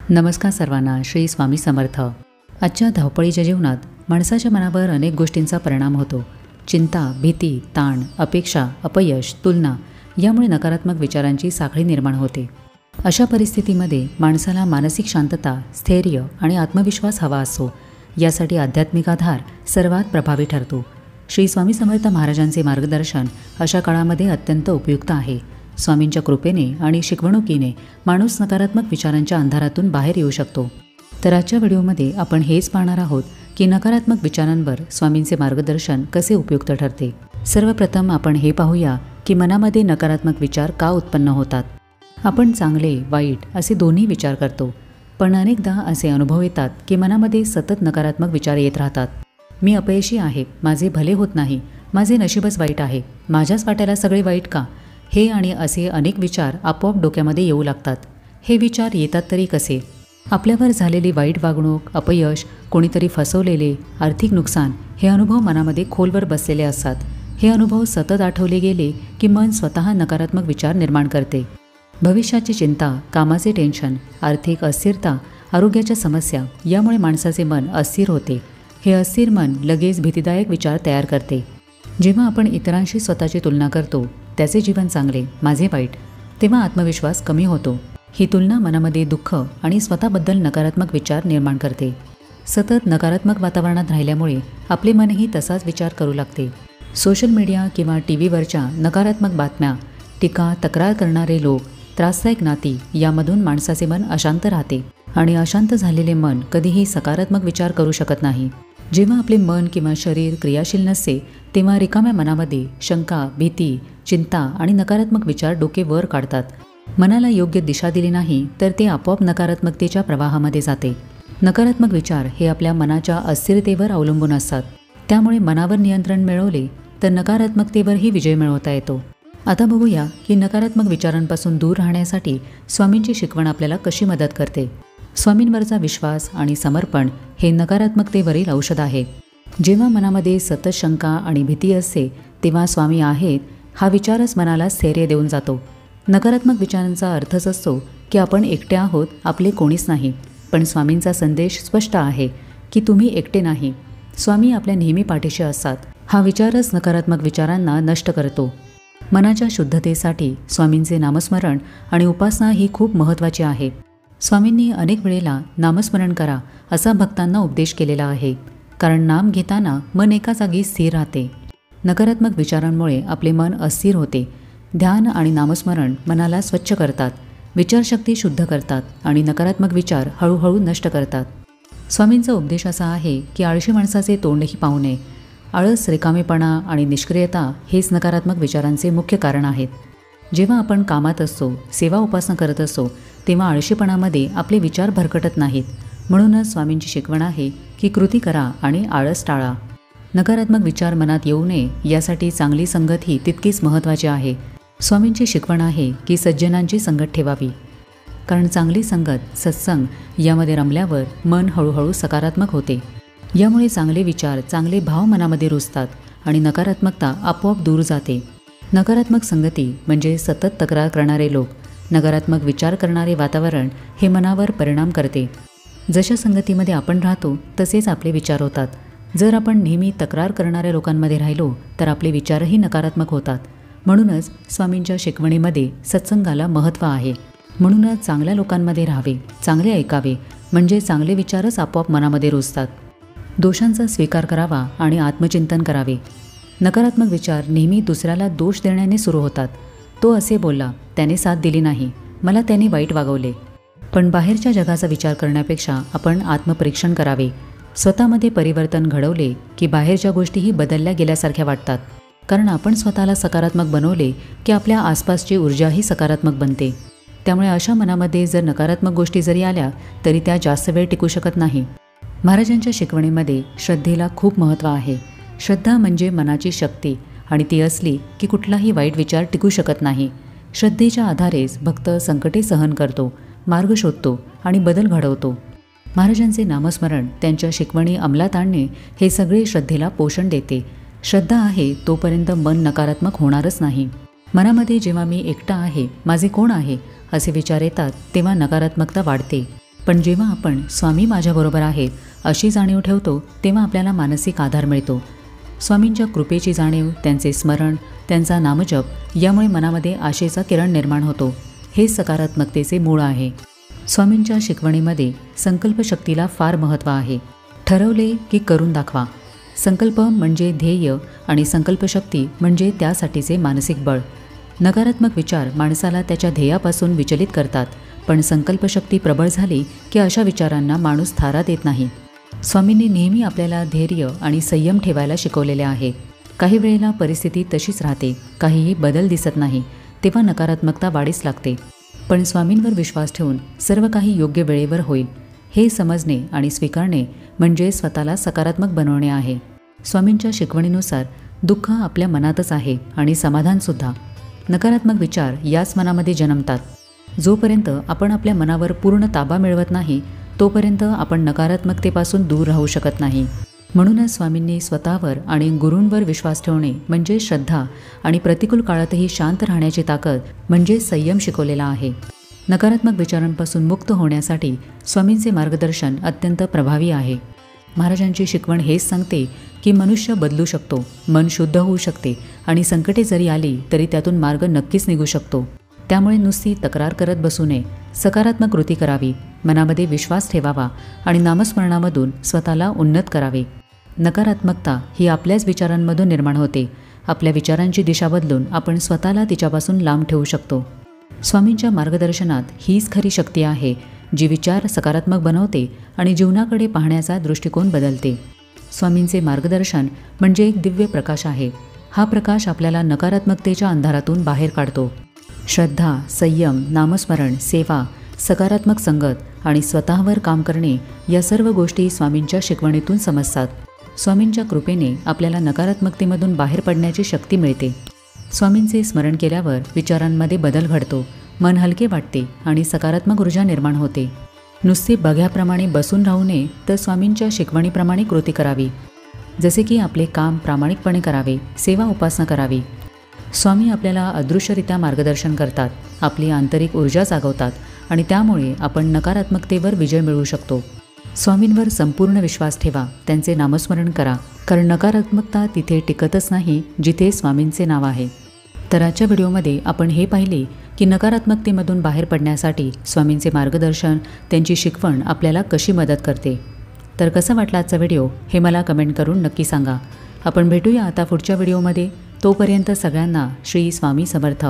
नमस्कार सर्वांना. श्री स्वामी समर्थ. आजच्या धावपळीच्या जीवनात माणसाच्या मनावर अनेक गोष्टींचा परिणाम होतो. चिंता, भीती, ताण, अपेक्षा, अपयश, तुलना यामुळे नकारात्मक विचारांची साखळी निर्माण होते. अशा परिस्थितीमध्ये माणसाला मानसिक शांतता, स्थैर्य आणि आत्मविश्वास हवा असतो. यासाठी आध्यात्मिक आधार सर्वात प्रभावी ठरतो. श्री स्वामी समर्थ महाराजांचे मार्गदर्शन अशा काळामध्ये अत्यंत उपयुक्त आहे. स्वामींच्या कृपेने आणि शिकवणुकीने माणूस नकारात्मक विचारांच्या अंधारातून बाहेर येऊ शकतो. तर आजच्या व्हिडिओमध्ये आपण हेच पाहणार आहोत की नकारात्मक विचारांवर स्वामींचे मार्गदर्शन कसे उपयुक्त ठरते. सर्वप्रथम आपण हे पाहूया की मनामध्ये नकारात्मक विचार का उत्पन्न होतात. आपण चांगले, वाईट असे दोन्ही विचार करतो, पण अनेकदा असे अनुभव येतात की मनामध्ये सतत नकारात्मक विचार येत राहतात. मी अपयशी आहे, माझे भले होत नाही, माझे नशीबच वाईट आहे, माझ्याच वाट्याला सगळे वाईट का, हे आणि असे अनेक विचार आपोआप डोक्यामध्ये येऊ लागतात. हे विचार येतात तरी कसे? आपल्यावर झालेली वाईट वागणूक, अपयश, कोणीतरी फसवलेले, आर्थिक नुकसान हे अनुभव मनामध्ये खोलवर बसलेले असतात. हे अनुभव सतत आठवले गेले की मन स्वतः नकारात्मक विचार निर्माण करते. भविष्याची चिंता, कामाचे टेन्शन, आर्थिक अस्थिरता, आरोग्याच्या समस्या यामुळे माणसाचे मन अस्थिर होते. हे अस्थिर मन लगेच भीतीदायक विचार तयार करते. जेव्हा आपण इतरांशी स्वतःची तुलना करतो, त्याचे जीवन चांगले, माझे वाईट, तेव्हा आत्मविश्वास कमी होतो. ही तुलना मनामध्ये दुःख आणि स्वतःबद्दल नकारात्मक विचार निर्माण करते. सतत नकारात्मक वातावरणात राहिल्यामुळे आपले मनही तसाच विचार करू लागते. सोशल मीडिया किंवा टीव्हीवरच्या नकारात्मक बातम्या, टीका, तक्रार करणारे लोक, त्रासदायक नाती यामधून माणसाचे मन अशांत राहते आणि अशांत झालेले मन कधीही सकारात्मक विचार करू शकत नाही. जेव्हा आपले मन किंवा शरीर क्रियाशील नसते तेव्हा रिकाम्या मनामध्ये शंका, भीती, चिंता आणि नकारात्मक विचार डोके वर काढतात. मनाला योग्य दिशा दिली नाही तर ते आपोआप नकारात्मकतेच्या प्रवाहामध्ये जाते. नकारात्मक विचार हे आपल्या मनाच्या अस्थिरतेवर अवलंबून असतात. त्यामुळे मनावर नियंत्रण मिळवले तर नकारात्मकतेवरही विजय मिळवता येतो. आता बघूया की नकारात्मक विचारांपासून दूर राहण्यासाठी स्वामींची शिकवण आपल्याला कशी मदत करते. स्वामींवरचा विश्वास आणि समर्पण हे नकारात्मकतेवरील औषध आहे. जेव्हा मनामध्ये सतत शंका आणि भीती असते तेव्हा स्वामी आहेत हा विचारच मनाला स्थैर्य देऊन जातो. नकारात्मक विचारांचा अर्थच असतो की आपण एकटे आहोत, आपले कोणीच नाही. पण स्वामींचा संदेश स्पष्ट आहे की तुम्ही एकटे नाही, स्वामी आपल्या नेहमी पाठीशी असतात. हा विचारच नकारात्मक विचारांना नष्ट करतो. मनाच्या शुद्धतेसाठी स्वामींचे नामस्मरण आणि उपासना ही खूप महत्त्वाची आहे. स्वामींनी अनेक वेळेला नामस्मरण करा असा भक्तांना उपदेश केलेला आहे, कारण नाम घेताना मन एका जागी स्थिर राहते. नकारात्मक विचारांमुळे आपले मन अस्थिर होते. ध्यान आणि नामस्मरण मनाला स्वच्छ करतात, विचारशक्ती शुद्ध करतात आणि नकारात्मक विचार हळूहळू नष्ट करतात. स्वामींचा उपदेश असा आहे की आळशी माणसाचे तोंडही पाहू नये. आळस, रिकामेपणा आणि निष्क्रियता हेच नकारात्मक विचारांचे मुख्य कारण आहेत. जेव्हा आपण कामात असतो, सेवा उपासना करत असतो तेव्हा आळशीपणामध्ये आपले विचार भरकटत नाहीत. म्हणूनच स्वामींची शिकवण आहे की कृती करा आणि आळस टाळा. नकारात्मक विचार मनात येऊ नये यासाठी चांगली संगत ही तितकीच महत्त्वाची आहे. स्वामींची शिकवण आहे की सज्जनांची संगत ठेवावी, कारण चांगली संगत, सत्संग यामध्ये रमल्यावर मन हळूहळू सकारात्मक होते. यामुळे चांगले विचार, चांगले भाव मनामध्ये रुजतात आणि नकारात्मकता आपोआप दूर जाते. नकारात्मक संगती म्हणजे सतत तक्रार करणारे लोक, नकारात्मक विचार करणारे वातावरण हे मनावर परिणाम करते. जशा संगतीमध्ये आपण राहतो तसेच आपले विचार होतात. जर आपण नेहमी तक्रार करणाऱ्या लोकांमध्ये राहिलो तर आपले विचारही नकारात्मक होतात. म्हणूनच स्वामींच्या शिकवणीमध्ये सत्संगाला महत्त्व आहे. म्हणूनच चांगल्या लोकांमध्ये राहावे, चांगले ऐकावे, म्हणजे चांगले विचारच आपोआप मनामध्ये रुजतात. दोषांचा स्वीकार करावा आणि आत्मचिंतन करावे. नकारात्मक विचार नेहमी दुसऱ्याला दोष देण्याने सुरू होतात. तो असे बोलला, त्याने साथ दिली नाही, मला त्याने वाईट वागवले. पण बाहेरच्या जगाचा विचार करण्यापेक्षा आपण आत्मपरीक्षण करावे. स्वतःमध्ये परिवर्तन घडवले की बाहेरच्या गोष्टीही बदलल्या गेल्यासारख्या वाटतात. कारण आपण स्वतःला सकारात्मक बनवले की आपल्या आसपासची ऊर्जाही सकारात्मक बनते. त्यामुळे अशा मनामध्ये जर नकारात्मक गोष्टी जरी आल्या तरी त्या जास्त वेळ टिकू शकत नाही. महाराजांच्या शिकवणीमध्ये श्रद्धेला खूप महत्त्व आहे. श्रद्धा म्हणजे मनाची शक्ती आणि ती असली की कुठलाही वाईट विचार टिकू शकत नाही. श्रद्धेच्या आधारेच भक्त संकटे सहन करतो, मार्ग शोधतो आणि बदल घडवतो. महाराजांचे नामस्मरण, त्यांच्या शिकवणी अंमलात आणणे हे सगळे श्रद्धेला पोषण देते. श्रद्धा आहे तोपर्यंत मन नकारात्मक होणारच नाही. मनामध्ये जेव्हा मी एकटा आहे, माझे कोण आहे असे विचार येतात तेव्हा नकारात्मकता वाढते. पण जेव्हा आपण स्वामी माझ्याबरोबर आहेत अशी जाणीव ठेवतो तेव्हा आपल्याला मानसिक आधार मिळतो. स्वामींच्या कृपेची जाणीव, त्यांचे स्मरण, त्यांचा नामजप यामुळे मनामध्ये आशेचा किरण निर्माण होतो. हे सकारात्मकतेचे मूळ आहे. स्वामींच्या शिकवणीमध्ये संकल्पशक्तीला फार महत्त्व आहे. ठरवले की करून दाखवा. संकल्प म्हणजे ध्येय आणि संकल्पशक्ती म्हणजे त्यासाठीचे मानसिक बळ. नकारात्मक विचार माणसाला त्याच्या ध्येयापासून विचलित करतात, पण संकल्पशक्ती प्रबळ झाली की अशा विचारांना माणूस थारा देत नाही. स्वामींनी नेहमी आपल्याला धैर्य आणि संयम ठेवायला शिकवलेले आहे. काही वेळेला परिस्थिती तशीच राहते, काहीही बदल दिसत नाही, तेव्हा नकारात्मकता वाढीस लागते. पण स्वामींवर विश्वास ठेवून सर्व काही योग्य वेळेवर होईल हे समजणे आणि स्वीकारणे म्हणजे स्वतःला सकारात्मक बनवणे आहे. स्वामींच्या शिकवणीनुसार दुःख आपल्या मनातच आहे आणि समाधानसुद्धा. नकारात्मक विचार याच मनामध्ये जन्मतात. जोपर्यंत आपण आपल्या मनावर पूर्ण ताबा मिळवत नाही तोपर्यंत आपण नकारात्मकतेपासून दूर राहू शकत नाही. म्हणूनच स्वामींनी स्वतःवर आणि गुरूंवर विश्वास ठेवणे म्हणजे श्रद्धा आणि प्रतिकूल काळातही शांत राहण्याची ताकद म्हणजे संयम शिकवलेला आहे. नकारात्मक विचारांपासून मुक्त होण्यासाठी स्वामींचे मार्गदर्शन अत्यंत प्रभावी आहे. महाराजांची शिकवण हेच सांगते की मनुष्य बदलू शकतो, मन शुद्ध होऊ शकते आणि संकटे जरी आली तरी त्यातून मार्ग नक्कीच निघू शकतो. त्यामुळे नुसती तक्रार करत बसू नये, सकारात्मक कृती करावी, मनामध्ये विश्वास ठेवावा आणि नामस्मरणामधून स्वतःला उन्नत करावे. नकारात्मकता ही आपल्याच विचारांमधून निर्माण होते. आपल्या विचारांची दिशा बदलून आपण स्वतःला तिच्यापासून लांब ठेवू शकतो. स्वामींच्या मार्गदर्शनात हीच खरी शक्ती आहे जी विचार सकारात्मक बनवते आणि जीवनाकडे पाहण्याचा दृष्टिकोन बदलते. स्वामींचे मार्गदर्शन म्हणजे एक दिव्य प्रकाश आहे. हा प्रकाश आपल्याला नकारात्मकतेच्या अंधारातून बाहेर काढतो. श्रद्धा, संयम, नामस्मरण, सेवा, सकारात्मक संगत आणि स्वतःवर काम करणे या सर्व गोष्टी स्वामींच्या शिकवणीतून समजतात. स्वामींच्या कृपेने आपल्याला नकारात्मकतेमधून बाहेर पडण्याची शक्ती मिळते. स्वामींचे स्मरण केल्यावर विचारांमध्ये बदल घडतो, मन हलके वाटते आणि सकारात्मक ऊर्जा निर्माण होते. नुसते बघ्याप्रमाणे बसून राहू नये तर स्वामींच्या शिकवणीप्रमाणे कृती करावी. जसे की आपले काम प्रामाणिकपणे करावे, सेवा उपासना करावी. स्वामी आपल्याला अदृश्यरित्या मार्गदर्शन करतात, आपली आंतरिक ऊर्जा जागवतात आणि त्यामुळे आपण नकारात्मकतेवर विजय मिळवू शकतो. स्वामींवर संपूर्ण विश्वास ठेवा, त्यांचे नामस्मरण करा, कारण नकारात्मकता तिथे टिकतच नाही जिथे स्वामींचे नाव आहे. तर आजच्या व्हिडिओमध्ये आपण हे पाहिले की नकारात्मकतेमधून बाहेर पडण्यासाठी स्वामींचे मार्गदर्शन, त्यांची शिकवण आपल्याला कशी मदत करते. तर कसं वाटलं आजचा व्हिडिओ हे मला कमेंट करून नक्की सांगा. आपण भेटूया आता पुढच्या व्हिडिओमध्ये. तोपर्यंत सगळ्यांना श्री स्वामी समर्थ.